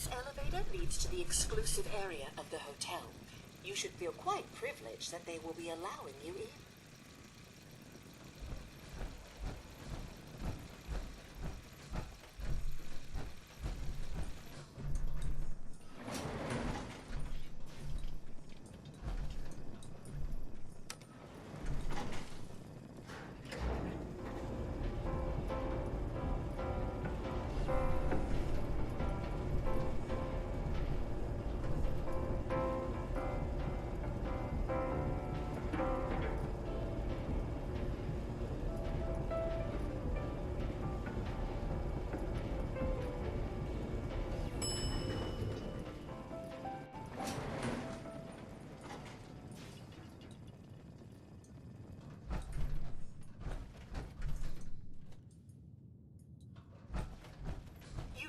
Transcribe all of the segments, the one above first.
This elevator leads to the exclusive area of the hotel. You should feel quite privileged that they will be allowing you in.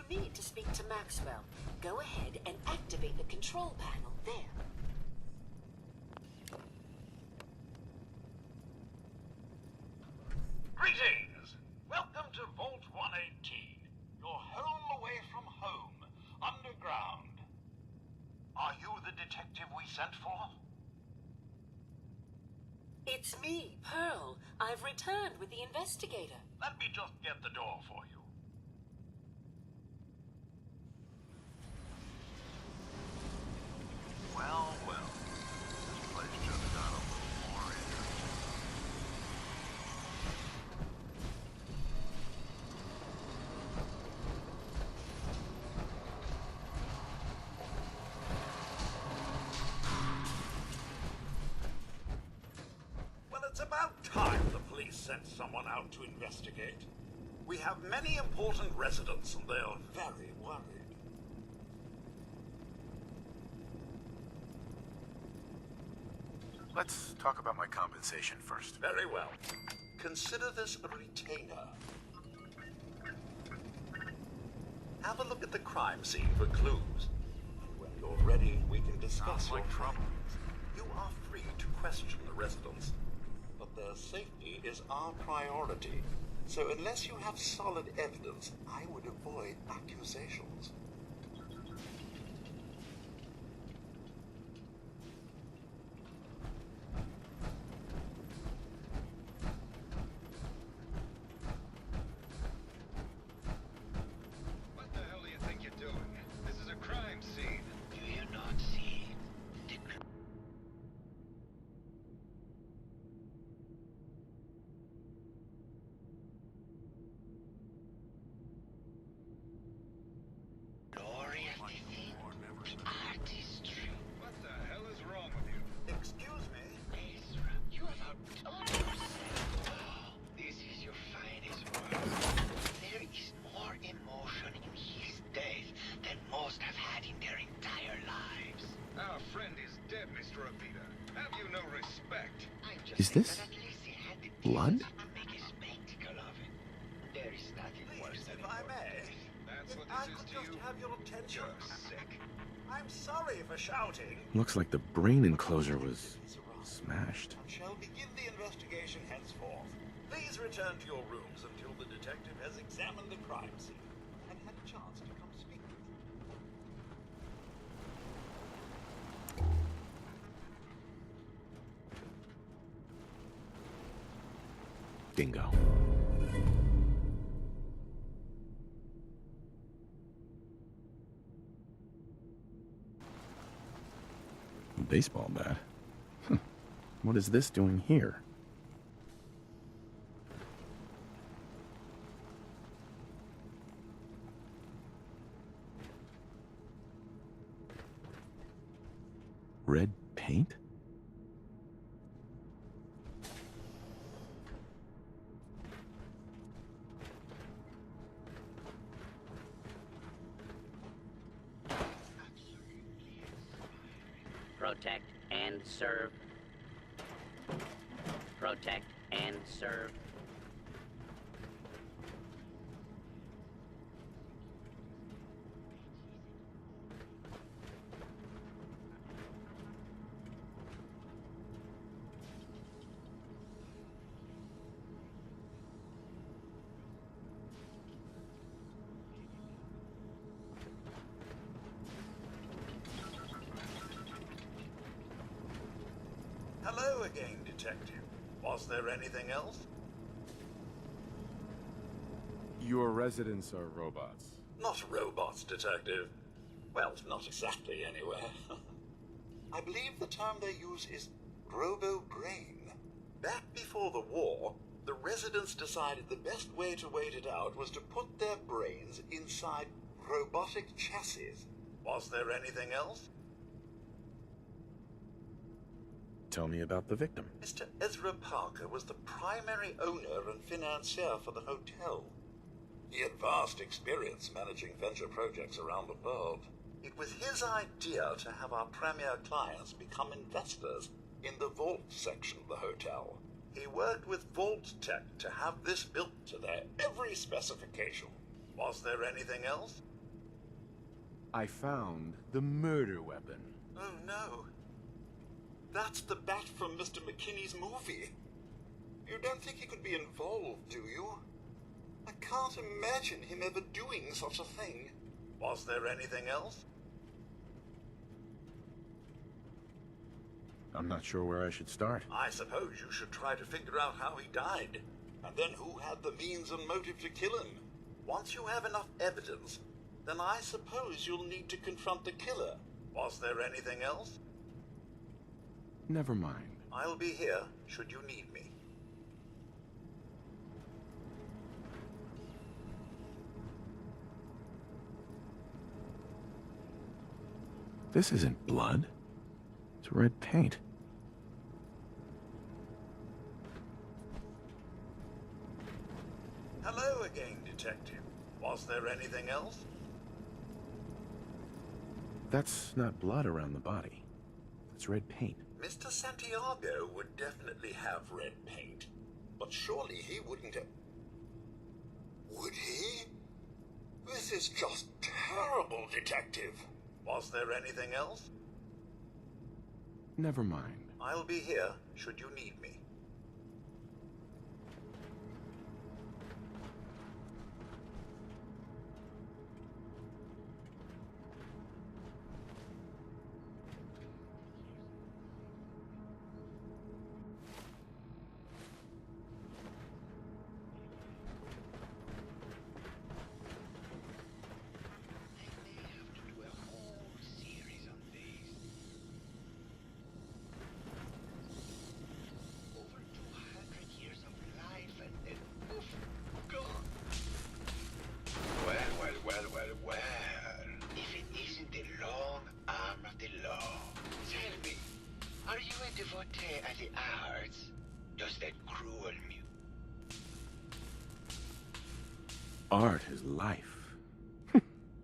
Need to speak to Maxwell. Go ahead and activate the control panel there. Greetings! Welcome to Vault 118. Your home away from home, underground. Are you the detective we sent for? It's me, Pearl. I've returned with the investigator. Let me just get the door for you. Well, this place just got a little more interesting. Well, it's about time the police sent someone out to investigate. We have many important residents and they're very worried. Let's talk about my compensation first. Very well. Consider this a retainer. Have a look at the crime scene for clues. When you're ready, we can discuss your troubles. You are free to question the residents, but their safety is our priority. So unless you have solid evidence, I would avoid accusations. Is this blood? If I may, if I could just have your attention. I'm sorry for shouting. Looks like the brain enclosure was smashed. Shall begin the investigation henceforth. Please return to your rooms until the detective has examined the crime scene and had a chance to come speak with you. Bingo. A baseball bat? What is this doing here? Red paint? Protect and serve. Protect and serve. Hello again, Detective. Was there anything else? Your residents are robots. Not robots, Detective. Well, not exactly, anyway. I believe the term they use is robo-brain. Back before the war, the residents decided the best way to wait it out was to put their brains inside robotic chassis. Was there anything else? Tell me about the victim. Mr. Ezra Parker was the primary owner and financier for the hotel. He had vast experience managing venture projects around the world. It was his idea to have our premier clients become investors in the vault section of the hotel. He worked with Vault Tech to have this built to their every specification. Was there anything else? I found the murder weapon. Oh no. That's the bat from Mr. McKinney's movie. You don't think he could be involved, do you? I can't imagine him ever doing such a thing. Was there anything else? I'm not sure where I should start. I suppose you should try to figure out how he died, and then who had the means and motive to kill him. Once you have enough evidence, then I suppose you'll need to confront the killer. Was there anything else? Never mind. I'll be here, should you need me. This isn't blood. It's red paint. Hello again, Detective. Was there anything else? That's not blood around the body. It's red paint. Mr. Santiago would definitely have red paint, but surely he wouldn't have... Would he? This is just terrible, Detective. Was there anything else? Never mind. I'll be here, should you need me. At the arts, does that cruel mute? Art is life.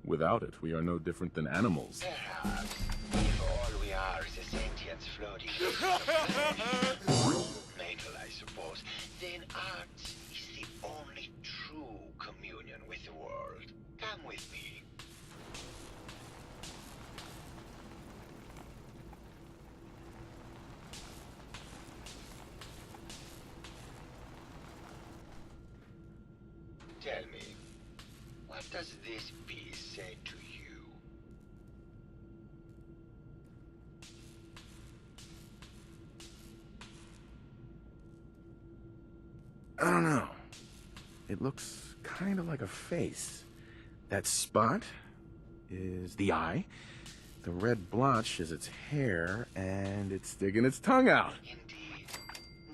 Without it, we are no different than animals. Perhaps, if all we are is a sentience floating metal, I suppose, then art is the only true communion with the world. Come with me. Tell me, what does this piece say to you? I don't know. It looks kind of like a face. That spot is the eye. The red blotch is its hair, and it's sticking its tongue out. Indeed.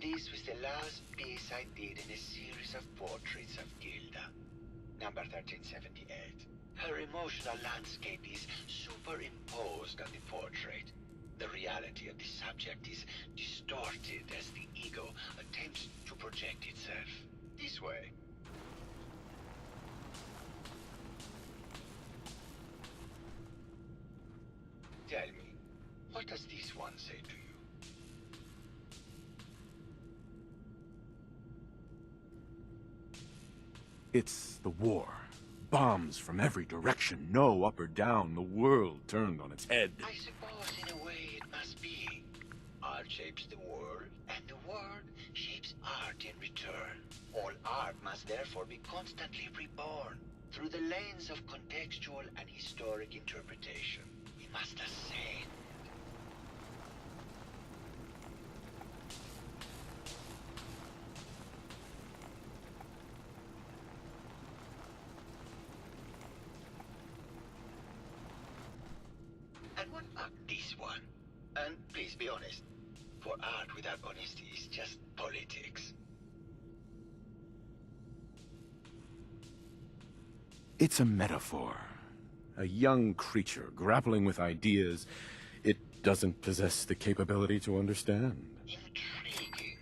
This was the last piece I did in a series of portraits of Gilda. Number 1378. Her emotional landscape is superimposed on the portrait. The reality of the subject is distorted as the ego attempts to project itself. This way. Tell me, what does this one say to you? It's the war. Bombs from every direction, no up or down, the world turned on its head. I suppose in a way it must be. Art shapes the world, and the world shapes art in return. All art must therefore be constantly reborn through the lens of contextual and historic interpretation. We must ascend. one mark this one. And please be honest. For art without honesty is just politics. It's a metaphor. A young creature grappling with ideas it doesn't possess the capability to understand. Intriguing.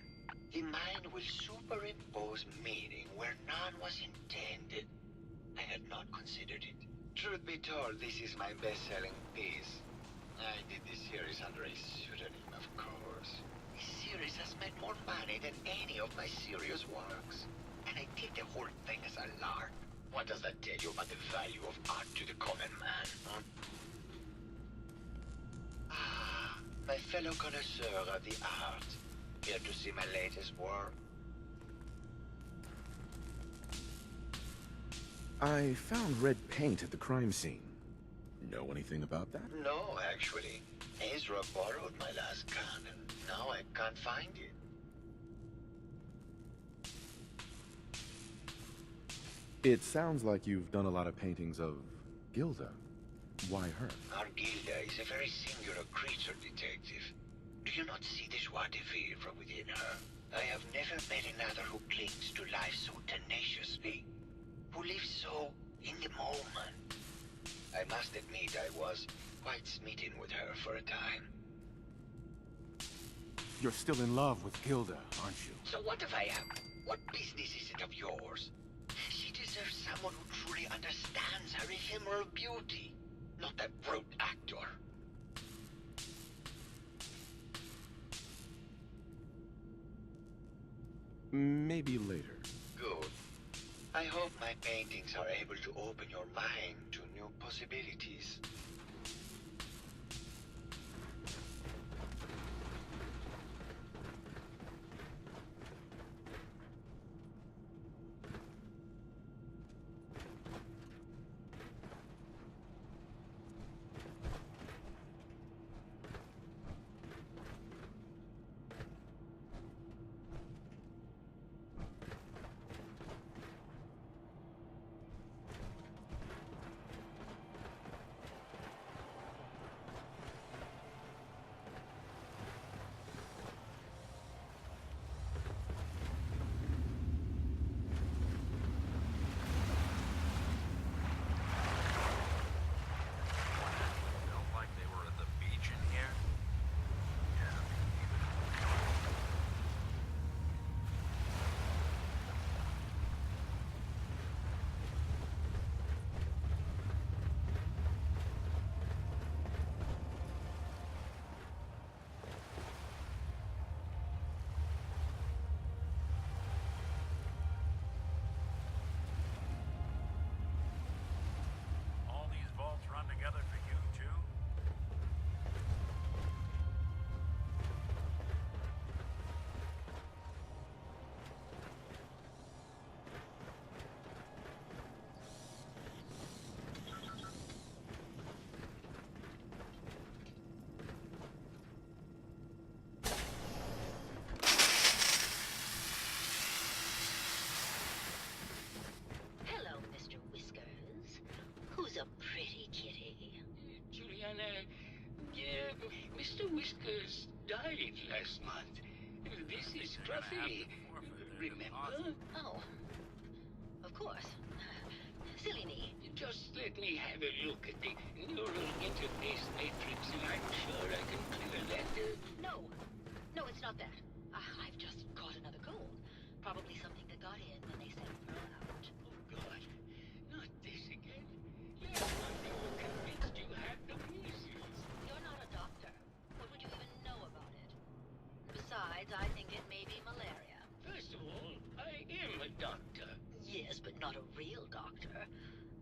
The mind will superimpose meaning where none was intended. I had not considered it. Truth be told, this is my best-selling piece. I did this series under a pseudonym, of course. This series has made more money than any of my serious works. And I did the whole thing as a lark. What does that tell you about the value of art to the common man, huh? Ah, my fellow connoisseur of the art. Here to see my latest work? I found red paint at the crime scene. Know anything about that? No, actually. Ezra borrowed my last gun, and now I can't find it. It sounds like you've done a lot of paintings of Gilda. Why her? Our Gilda is a very singular creature, detective. Do you not see the joie de vivre within her? I have never met another who clings to life so tenaciously, who lives so in the moment. I must admit I was quite smitten with her for a time. You're still in love with Gilda, aren't you? So what if I am? What business is it of yours? She deserves someone who truly understands her ephemeral beauty, not that brute actor. Maybe later. Good. I hope my paintings are able to open your mind to new possibilities. Felt like they were at the beach in here. Yeah. All these vaults run together for you, too? Hello, Mr. Whiskers. Who's a pretty kitty? Juliana, Mr. Whiskers died last month. This is Scruffy. Remember? Oh, of course. Silly me. Just let me have a look at the neural interface matrix, and I'm sure I can clear that. No, it's not that. I've just caught another cold. Probably something that got in when they sent Pearl out. Oh, God. Not this again. Last month you were convinced you had the measles. You're not a doctor. What would you even know about it? Besides, I think it may be malaria. First of all, I am a doctor. Yes, but not a real doctor.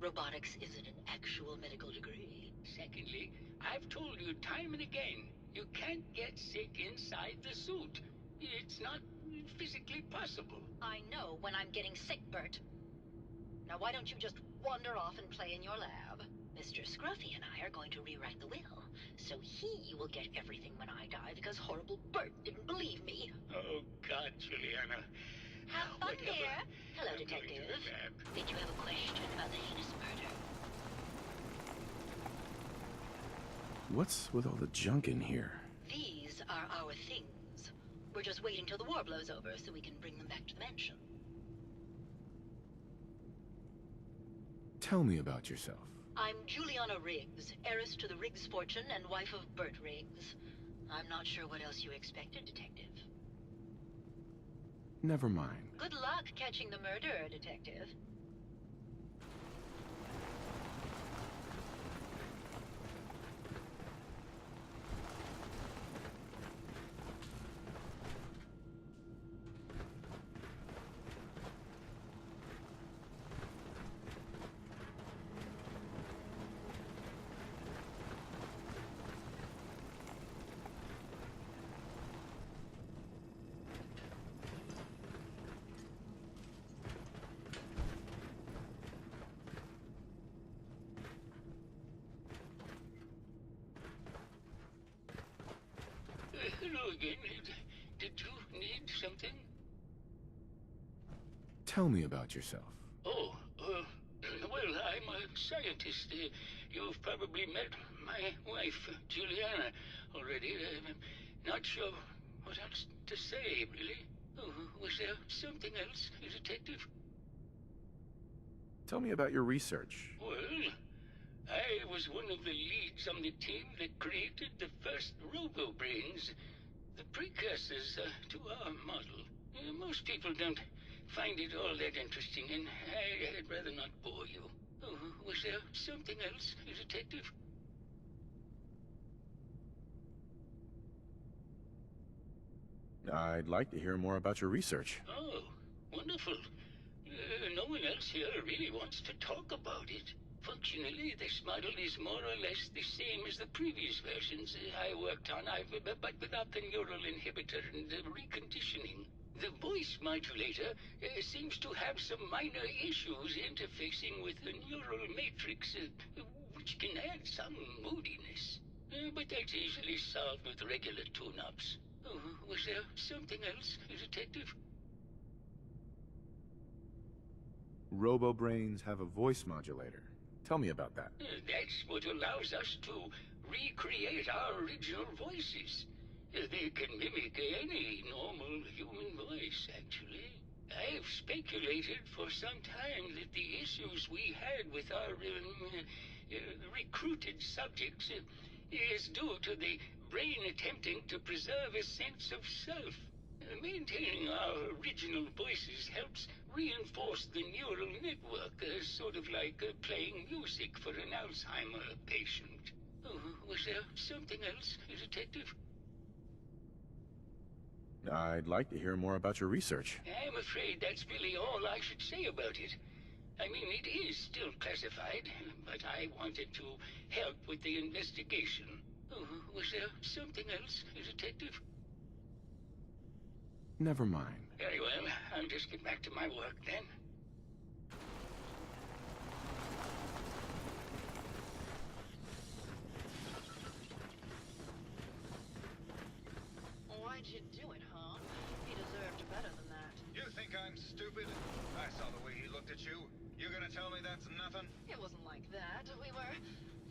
Robotics isn't an actual medical degree. Secondly, I've told you time and again, you can't get sick inside the suit. It's not physically possible. I know when I'm getting sick, Bert. Now why don't you just wander off and play in your lab? Mr. Scruffy and I are going to rewrite the will, so he will get everything when I die because horrible Bert didn't believe me. Oh, God, Juliana. Have fun, Whatever. dear. Hello, I'm going to Detective. the lab. Did you have a question about the heinous murder? What's with all the junk in here? These are our things. We're just waiting till the war blows over so we can bring them back to the mansion. Tell me about yourself. I'm Juliana Riggs, heiress to the Riggs fortune and wife of Bert Riggs. I'm not sure what else you expected, Detective. Never mind. Good luck catching the murderer, Detective. Hello again. Did you need something? Tell me about yourself. Oh, well, I'm a scientist. You've probably met my wife, Juliana, already. Not sure what else to say, really. Oh, was there something else, Detective? Tell me about your research. Well, I was one of the leads on the team that created the first robo-brains, the precursors to our model. Most people don't find it all that interesting, and I'd rather not bore you. Oh, was there something else, Detective? I'd like to hear more about your research. Oh, wonderful. No one else here really wants to talk about it. Functionally, this model is more or less the same as the previous versions I worked on, but without the neural inhibitor and the reconditioning. The voice modulator seems to have some minor issues interfacing with the neural matrix, which can add some moodiness. But that's easily solved with regular tune-ups. Oh, was there something else, Detective? Robo-brains have a voice modulator. Tell me about that. That's what allows us to recreate our original voices. They can mimic any normal human voice, actually. I've speculated for some time that the issues we had with our recruited subjects is due to the brain attempting to preserve a sense of self. Maintaining our original voices helps reinforce the neural network, sort of like playing music for an Alzheimer patient. Oh, was there something else, Detective? I'd like to hear more about your research. I'm afraid that's really all I should say about it. I mean, it is still classified, but I wanted to help with the investigation. Oh, was there something else, Detective? Never mind. Very well. I'll just get back to my work then. Why'd you do it, huh? He deserved better than that. You think I'm stupid? I saw the way he looked at you. You gonna tell me that's nothing? It wasn't like that. We were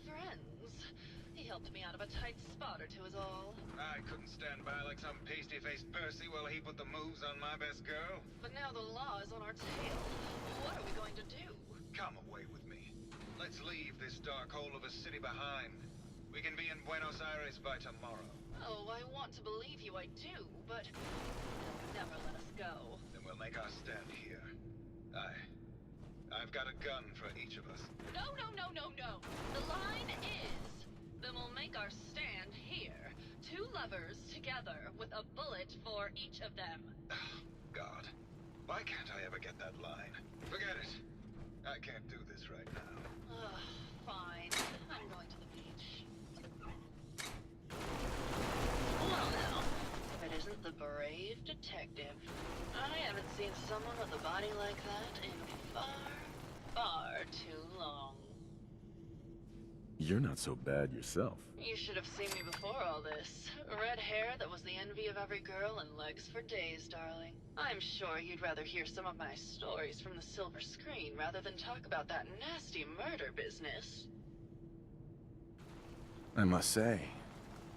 friends. He helped me out of a tight spot or two is all. I couldn't stand by like some pasty-faced Percy while he put the moves on my best girl. But now the law is on our tail. What are we going to do? Come away with me. Let's leave this dark hole of a city behind. We can be in Buenos Aires by tomorrow. Oh, I want to believe you, I do, but they'll never let us go. Then we'll make our stand here. I've got a gun for each of us. No, no, no, no, no. The line is, then we'll make our stand here. Two lovers together with a bullet for each of them. God. Why can't I ever get that line? Forget it. I can't do this right now. Fine. I'm going to the beach. Well now, if it isn't the brave detective. I haven't seen someone with a body like that in far too long. You're not so bad yourself. You should have seen me before all this. Red hair that was the envy of every girl and legs for days, darling. I'm sure you'd rather hear some of my stories from the silver screen rather than talk about that nasty murder business. I must say,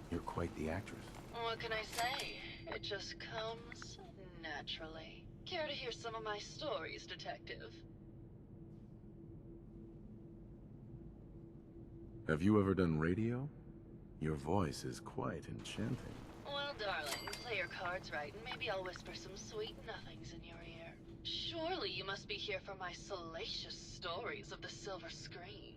you're quite the actress. What can I say? It just comes naturally. Care to hear some of my stories, Detective? Have you ever done radio? Your voice is quite enchanting. Well, darling, play your cards right, and maybe I'll whisper some sweet nothings in your ear. Surely you must be here for my salacious stories of the silver screen.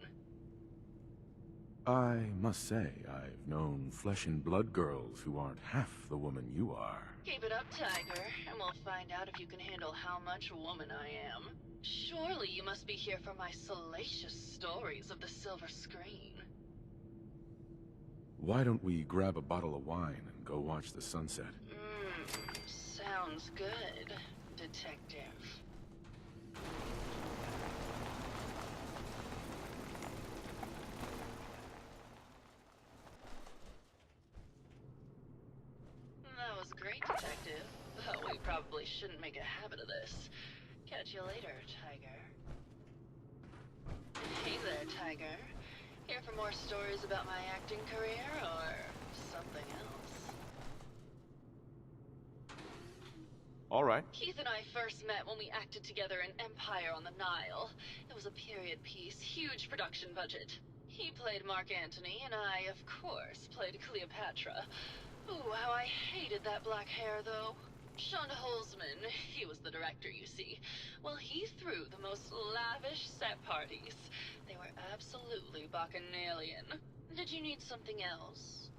I must say, I've known flesh and blood girls who aren't half the woman you are. Keep it up, Tiger, and we'll find out if you can handle how much woman I am. Surely you must be here for my salacious stories of the silver screen. Why don't we grab a bottle of wine and go watch the sunset? Sounds good, Detective. That was great, Detective. But we probably shouldn't make a habit of this. Catch you later, Tiger. Hey there, Tiger. Here for more stories about my acting career, or something else? All right. Keith and I first met when we acted together in Empire on the Nile. It was a period piece, huge production budget. He played Mark Antony, and I, of course, played Cleopatra. Ooh, how I hated that black hair, though. Sean Holzman, he was the director, you see. Well, he threw the most lavish set parties. They were absolutely bacchanalian. Did you need something else?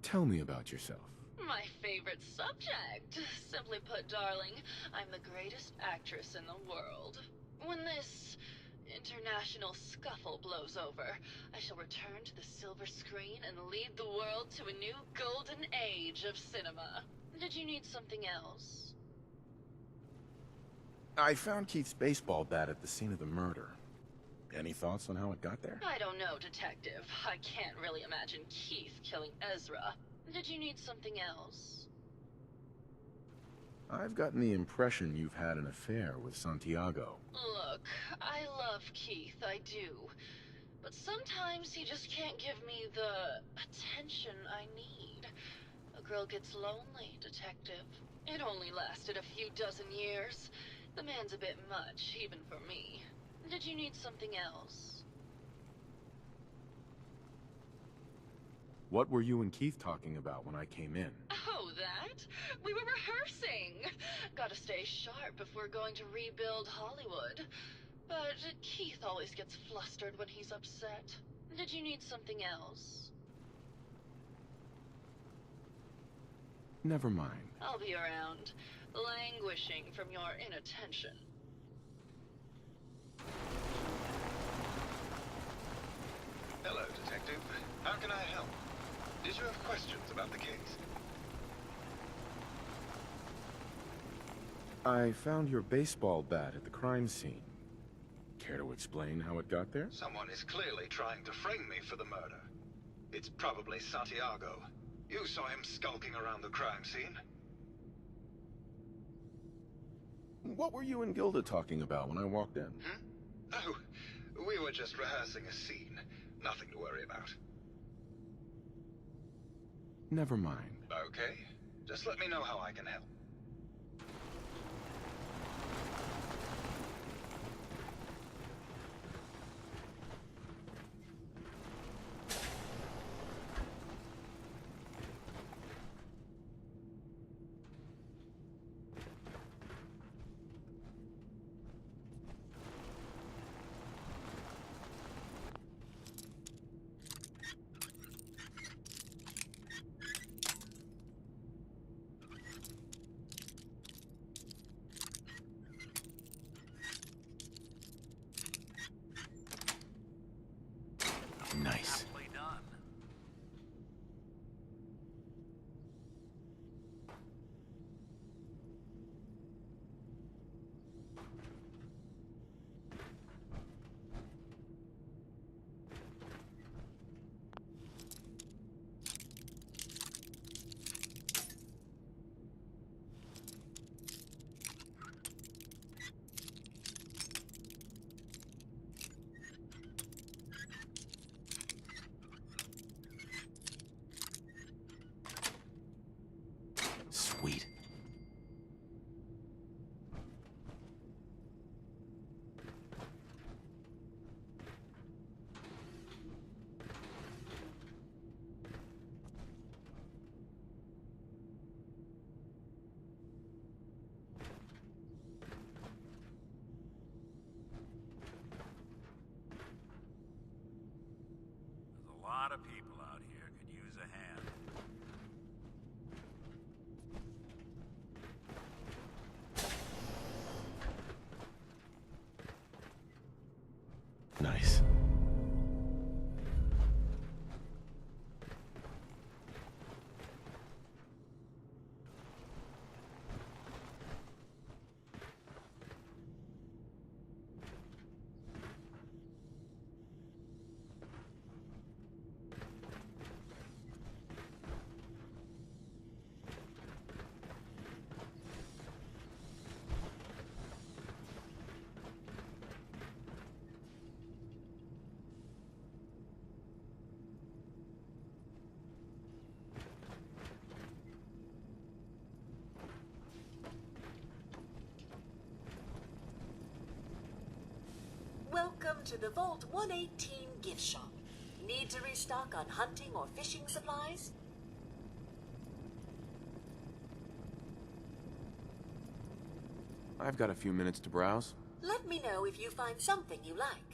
Tell me about yourself. My favorite subject. Simply put, darling, I'm the greatest actress in the world. When this international scuffle blows over, I shall return to the silver screen and lead the world to a new golden age of cinema. Did you need something else? I found Keith's baseball bat at the scene of the murder. Any thoughts on how it got there? I don't know, Detective. I can't really imagine Keith killing Ezra. Did you need something else? I've gotten the impression you've had an affair with Santiago. Look, I love Keith, I do. But sometimes he just can't give me the attention I need. A girl gets lonely, Detective. It only lasted a few dozen years. The man's a bit much, even for me. Did you need something else? What were you and Keith talking about when I came in? Oh, that? We were rehearsing. Gotta stay sharp if we're going to rebuild Hollywood. But Keith always gets flustered when he's upset. Did you need something else? Never mind. I'll be around, languishing from your inattention. Hello, Detective. How can I help? Did you have questions about the case? I found your baseball bat at the crime scene. Care to explain how it got there? Someone is clearly trying to frame me for the murder. It's probably Santiago. You saw him skulking around the crime scene. What were you and Gilda talking about when I walked in? Oh, we were just rehearsing a scene. Nothing to worry about. Never mind. Okay. Just let me know how I can help. Nice. Aptly done. lot of people out here could use a hand. Nice. Welcome to the Vault 118 gift shop. Need to restock on hunting or fishing supplies? I've got a few minutes to browse. Let me know if you find something you like.